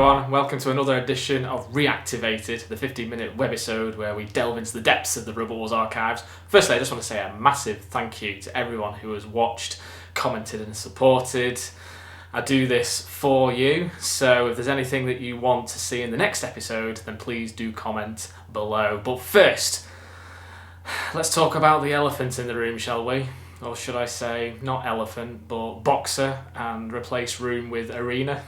everyone, welcome to another edition of Reactivated, the 15-minute webisode where we delve into the depths of the Robot Wars archives. Firstly, I just want to say a massive thank you to everyone who has watched, commented and supported. I do this for you, so if there's anything that you want to see in the next episode, then please do comment below. But first, let's talk about the elephant in the room, shall we? Or should I say, not elephant, but boxer, and replace room with arena.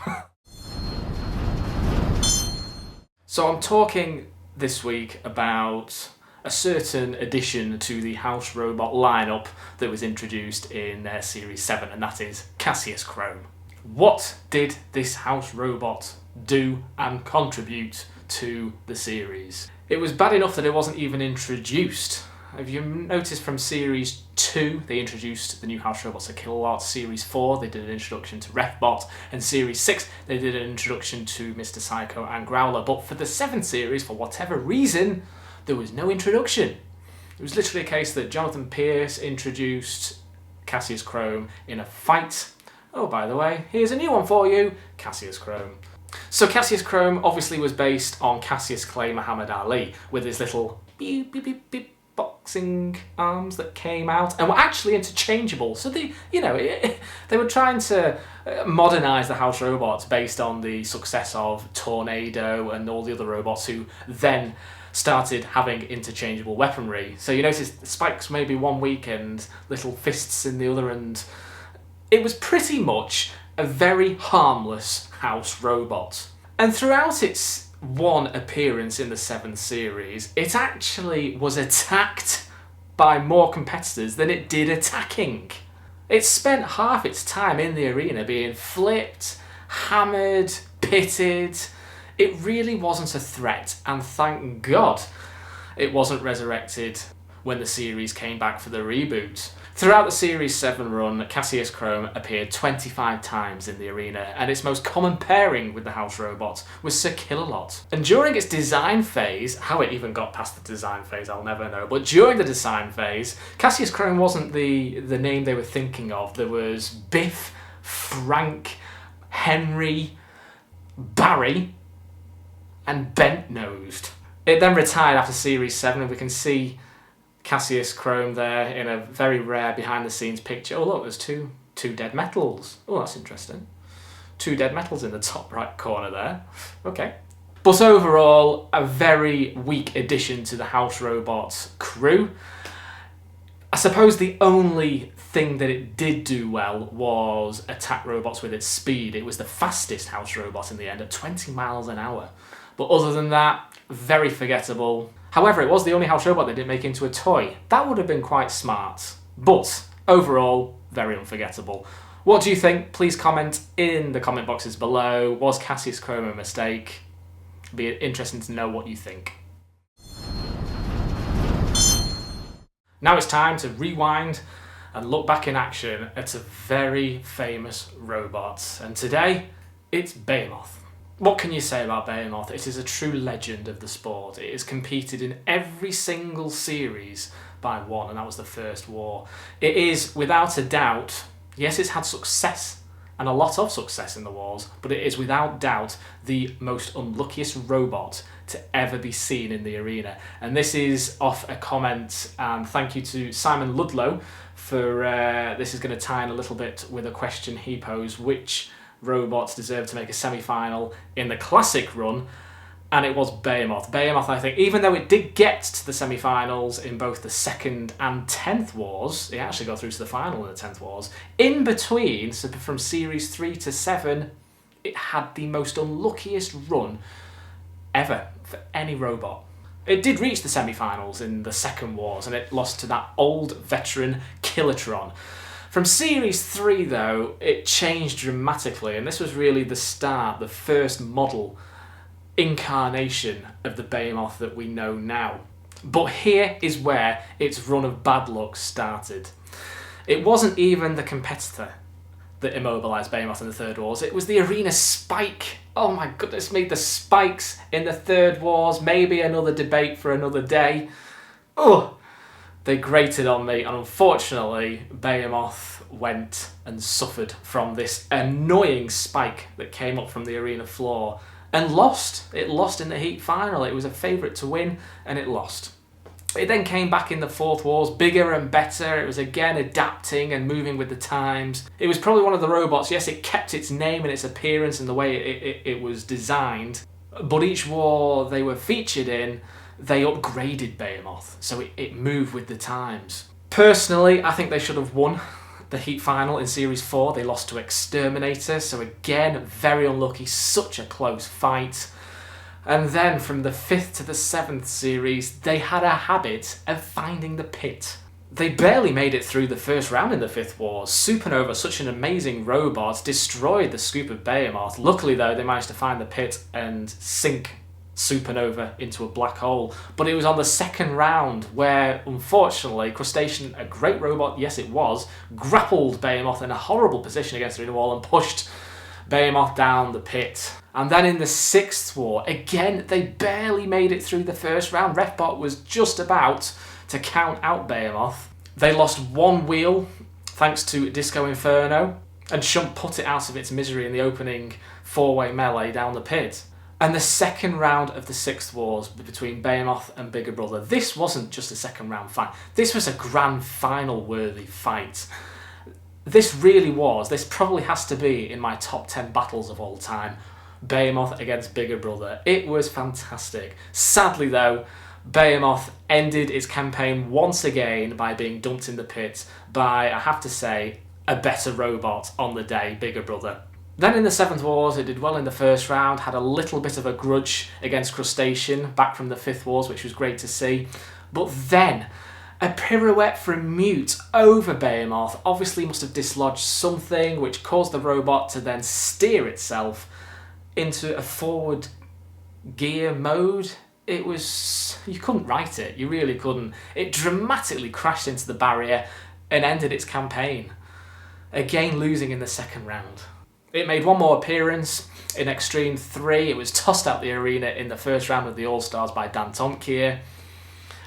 So I'm talking this week about a certain addition to the house robot lineup that was introduced in Series 7, and that is Cassius Chrome. What did this house robot do and contribute to the series? It was bad enough that it wasn't even introduced. If you noticed from Series 2, they introduced the new house robots to Kilowatt. Series 4, they did an introduction to Refbot. And Series 6, they did an introduction to Mr. Psycho and Growler. But for the 7th series, for whatever reason, there was no introduction. It was literally a case that Jonathan Pierce introduced Cassius Chrome in a fight. Oh, by the way, here's a new one for you, Cassius Chrome. So Cassius Chrome obviously was based on Cassius Clay Muhammad Ali, with his little beep, beep, beep, beep boxing arms that came out and were actually interchangeable. So they were trying to modernise the house robots based on the success of Tornado and all the other robots who then started having interchangeable weaponry. So you notice the spikes maybe one week and little fists in the other, and it was pretty much a very harmless house robot. And throughout its one appearance in the 7th series, it actually was attacked by more competitors than it did attacking. It spent half its time in the arena being flipped, hammered, pitted. It really wasn't a threat, and thank God it wasn't resurrected when the series came back for the reboot. Throughout the Series 7 run, Cassius Chrome appeared 25 times in the arena, and its most common pairing with the house robot was Sir Killalot. And during its design phase, how it even got past the design phase I'll never know, but during the design phase, Cassius Chrome wasn't the name they were thinking of. There was Biff, Frank, Henry, Barry, and Bent-Nosed. It then retired after Series 7, and we can see Cassius Chrome there in a very rare behind-the-scenes picture. Oh look, there's two dead metals. Oh, that's interesting. 2 dead metals in the top right corner there. Okay. But overall, a very weak addition to the house robot crew. I suppose the only thing that it did do well was attack robots with its speed. It was the fastest house robot in the end at 20 miles an hour. But other than that, very forgettable. However, it was the only house robot they didn't make into a toy. That would have been quite smart. But overall, very unforgettable. What do you think? Please comment in the comment boxes below. Was Cassius Chrome a mistake? It'd be interesting to know what you think. Now it's time to rewind and look back in action at a very famous robot. And today, it's Behemoth. What can you say about Behemoth? It is a true legend of the sport. It has competed in every single series by one, and that was the First War. It is, without a doubt, yes, it's had success, and a lot of success in the wars, but it is without doubt the most unluckiest robot to ever be seen in the arena. And this is off a comment, and thank you to Simon Ludlow for, this is going to tie in a little bit with a question he posed, which robots deserve to make a semi-final in the classic run, and it was Behemoth. Behemoth, I think, even though it did get to the semi-finals in both the 2nd and 10th wars, it actually got through to the final in the 10th wars, in between, so from Series 3 to 7, it had the most unluckiest run ever for any robot. It did reach the semi-finals in the 2nd wars, and it lost to that old veteran Killatron. From Series 3, though, it changed dramatically, and this was really the start, the first model incarnation of the Behemoth that we know now. But here is where its run of bad luck started. It wasn't even the competitor that immobilised Behemoth in the Third Wars, it was the arena spike. Oh my goodness me, the spikes in the Third Wars, maybe another debate for another day. Oh! They grated on me, and unfortunately, Behemoth went and suffered from this annoying spike that came up from the arena floor and lost. It lost in the heat final. It was a favourite to win, and it lost. It then came back in the Fourth Wars, bigger and better. It was again adapting and moving with the times. It was probably one of the robots, yes, it kept its name and its appearance and the way it was designed, but each war they were featured in, they upgraded Behemoth, so it moved with the times. Personally, I think they should have won the heat final in Series 4. They lost to Exterminator, so again, very unlucky, such a close fight. And then from the 5th to the 7th series, they had a habit of finding the pit. They barely made it through the first round in the 5th Wars. Supernova, such an amazing robot, destroyed the scoop of Behemoth. Luckily though, they managed to find the pit and sink Supernova into a black hole. But it was on the second round where, unfortunately, Crustacean, a great robot, yes it was, grappled Behemoth in a horrible position against the inner wall and pushed Behemoth down the pit. And then in the 6th war, again, they barely made it through the first round. Refbot was just about to count out Behemoth. They lost one wheel thanks to Disco Inferno, and Shump put it out of its misery in the opening 4-way melee down the pit. And the second round of the 6th wars between Behemoth and Bigger Brother, this wasn't just a second round fight. This was a grand final worthy fight. This really was, this probably has to be in my top 10 battles of all time. Behemoth against Bigger Brother. It was fantastic. Sadly though, Behemoth ended its campaign once again by being dumped in the pit by, I have to say, a better robot on the day, Bigger Brother. Then in the 7th Wars, it did well in the first round, had a little bit of a grudge against Crustacean back from the 5th Wars, which was great to see. But then, a pirouette from Mute over Behemoth obviously must have dislodged something which caused the robot to then steer itself into a forward gear mode. It was... you couldn't write it, you really couldn't. It dramatically crashed into the barrier and ended its campaign, again losing in the second round. It made one more appearance in Extreme 3. It was tossed out the arena in the first round of the All-Stars by Dan Tomkier.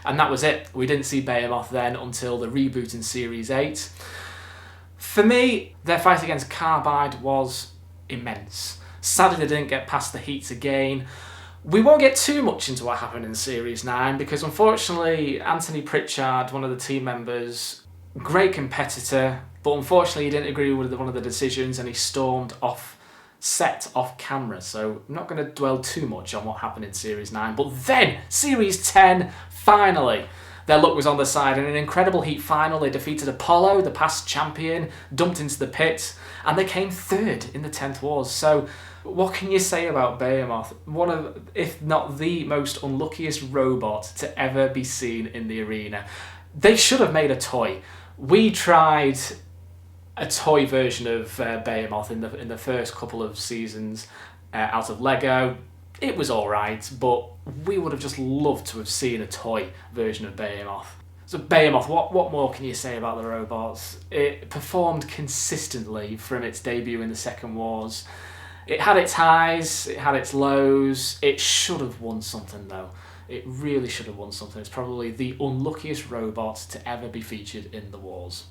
And that was it. We didn't see Behemoth then until the reboot in Series 8. For me, their fight against Carbide was immense. Sadly, they didn't get past the heats again. We won't get too much into what happened in Series 9 because unfortunately Anthony Pritchard, one of the team members, great competitor, but unfortunately he didn't agree with one of the decisions and he stormed off set, off camera. So I'm not going to dwell too much on what happened in Series 9. But then, Series 10, finally, their luck was on the side. In an incredible heat final, they defeated Apollo, the past champion, dumped into the pit, and they came third in the 10th Wars. So what can you say about Behemoth? One of, if not the most unluckiest robot to ever be seen in the arena. They should have made a toy. We tried a toy version of Behemoth in the first couple of seasons out of Lego. It was alright, but we would have just loved to have seen a toy version of Behemoth. So Behemoth, what more can you say about the robots? It performed consistently from its debut in the Second Wars. It had its highs, it had its lows. It should have won something though. It really should have won something. It's probably the unluckiest robot to ever be featured in the wars.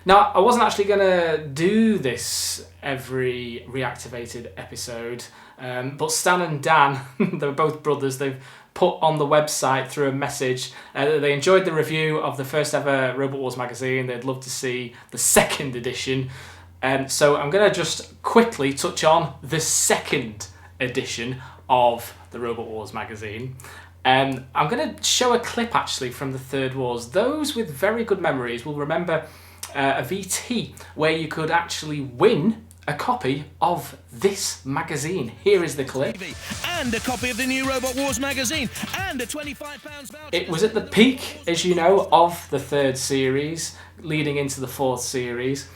Now, I wasn't actually going to do this every Reactivated episode, but Stan and Dan, they're both brothers, they've put on the website through a message that they enjoyed the review of the first ever Robot Wars magazine. They'd love to see the second edition. So I'm going to just quickly touch on the second edition of the Robot Wars magazine. I'm going to show a clip actually from the Third Wars. Those with very good memories will remember a VT where you could actually win a copy of this magazine. Here is the clip. And a copy of the new Robot Wars magazine and a £25 voucher. It was at the peak, as you know, of the third series, leading into the fourth series.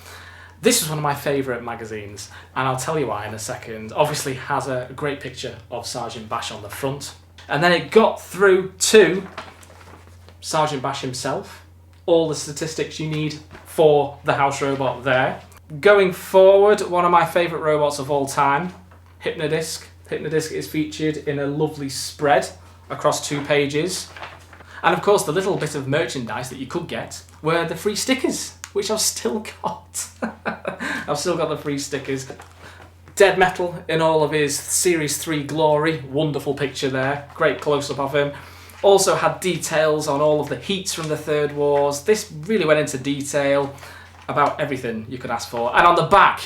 This was one of my favourite magazines, and I'll tell you why in a second. Obviously has a great picture of Sergeant Bash on the front. And then it got through to Sergeant Bash himself. All the statistics you need for the house robot there. Going forward, one of my favourite robots of all time, Hypnodisc. Hypnodisc is featured in a lovely spread across 2 pages. And of course, the little bit of merchandise that you could get were the free stickers, which I've still got. I've still got the free stickers. Dead Metal in all of his Series 3 glory. Wonderful picture there. Great close-up of him. Also had details on all of the heats from the Third Wars. This really went into detail about everything you could ask for. And on the back,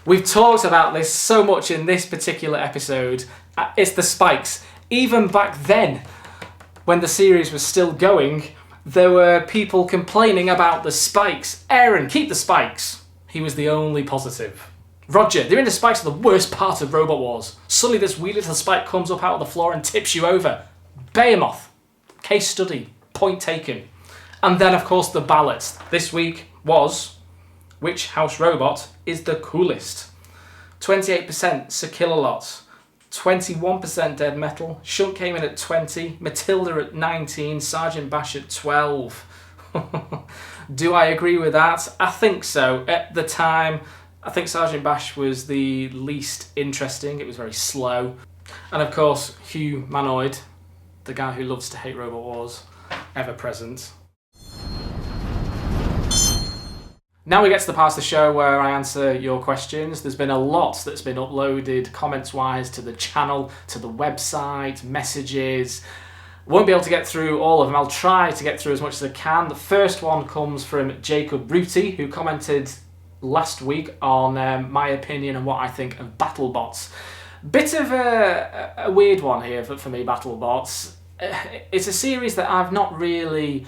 we've talked about this so much in this particular episode. It's the spikes. Even back then, when the series was still going, there were people complaining about the spikes. Aaron, keep the spikes. He was the only positive. Roger, the inner spikes are the worst part of Robot Wars. Suddenly this wee little spike comes up out of the floor and tips you over. Behemoth. Case study. Point taken. And then, of course, the ballot. This week was, which house robot is the coolest? 28% Sir Kill-A-Lot. 21% Dead Metal. Shunt came in at 20. Matilda at 19. Sergeant Bash at 12. Do I agree with that? I think so. At the time, I think Sergeant Bash was the least interesting. It was very slow. And of course, Hugh Manoid, the guy who loves to hate Robot Wars, ever present. Now we get to the part of the show where I answer your questions. There's been a lot that's been uploaded comments-wise to the channel, to the website, messages. Won't be able to get through all of them. I'll try to get through as much as I can. The first one comes from Jacob Ruti, who commented last week on my opinion and what I think of BattleBots. Bit of a weird one here for me, BattleBots. It's a series that I've not really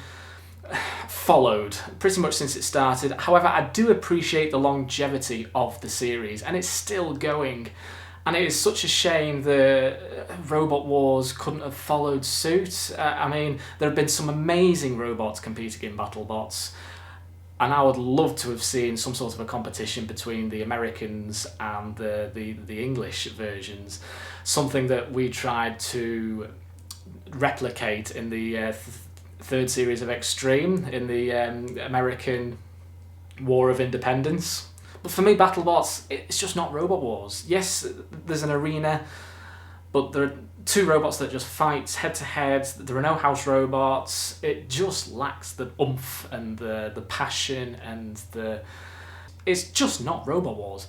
followed pretty much since it started. However, I do appreciate the longevity of the series, and it's still going. And it is such a shame that Robot Wars couldn't have followed suit. I mean, there have been some amazing robots competing in BattleBots, and I would love to have seen some sort of a competition between the Americans and the English versions. Something that we tried to replicate in the third series of Extreme, in the American War of Independence. But for me, BattleBots, it's just not Robot Wars. Yes, there's an arena, but there are two robots that just fight head-to-head. There are no house robots. It just lacks the oomph and the passion and it's just not Robot Wars.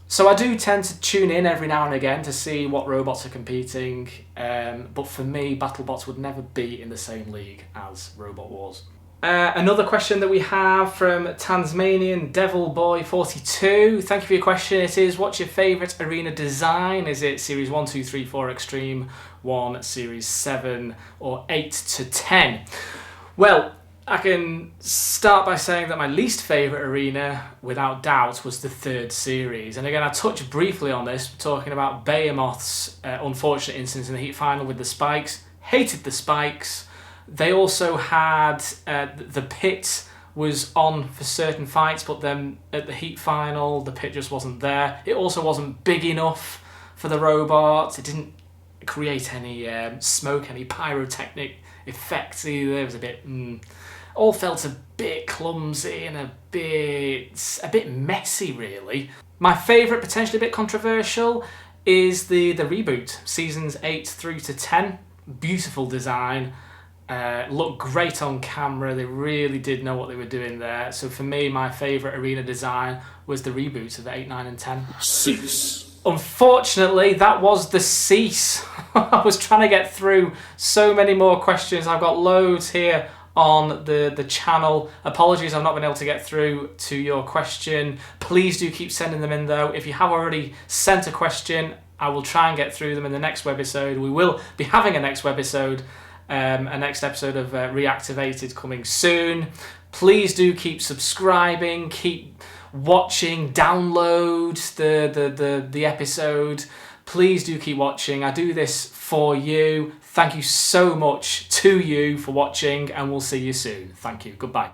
So I do tend to tune in every now and again to see what robots are competing, but for me, BattleBots would never be in the same league as Robot Wars. Another question that we have from Tasmanian Devil Boy 42. Thank you for your question. It is, what's your favourite arena design? Is it Series 1, 2, 3, 4 Extreme 1, Series 7 or 8 to 10? Well, I can start by saying that my least favourite arena, without doubt, was the third series. And again, I touched briefly on this, talking about Behemoth's unfortunate instance in the heat final with the spikes. Hated the spikes. They also had the pit was on for certain fights, but then at the heat final, the pit just wasn't there. It also wasn't big enough for the robots. It didn't create any smoke, any pyrotechnic effects either. It was a bit... all felt a bit clumsy and a bit messy, really. My favourite, potentially a bit controversial, is the reboot, seasons 8 through to 10. Beautiful design. Looked great on camera. They really did know what they were doing there. So for me, my favourite arena design was the reboots of 8, 9 and 10. Cease. Unfortunately, that was the cease. I was trying to get through so many more questions. I've got loads here on the channel. Apologies, I've not been able to get through to your question. Please do keep sending them in though. If you have already sent a question, I will try and get through them in the next webisode. We will be having a next webisode. A next episode of Reactivated coming soon. Please do keep subscribing, keep watching, download the episode. Please do keep watching. I do this for you. Thank you so much to you for watching, and we'll see you soon. Thank you. Goodbye.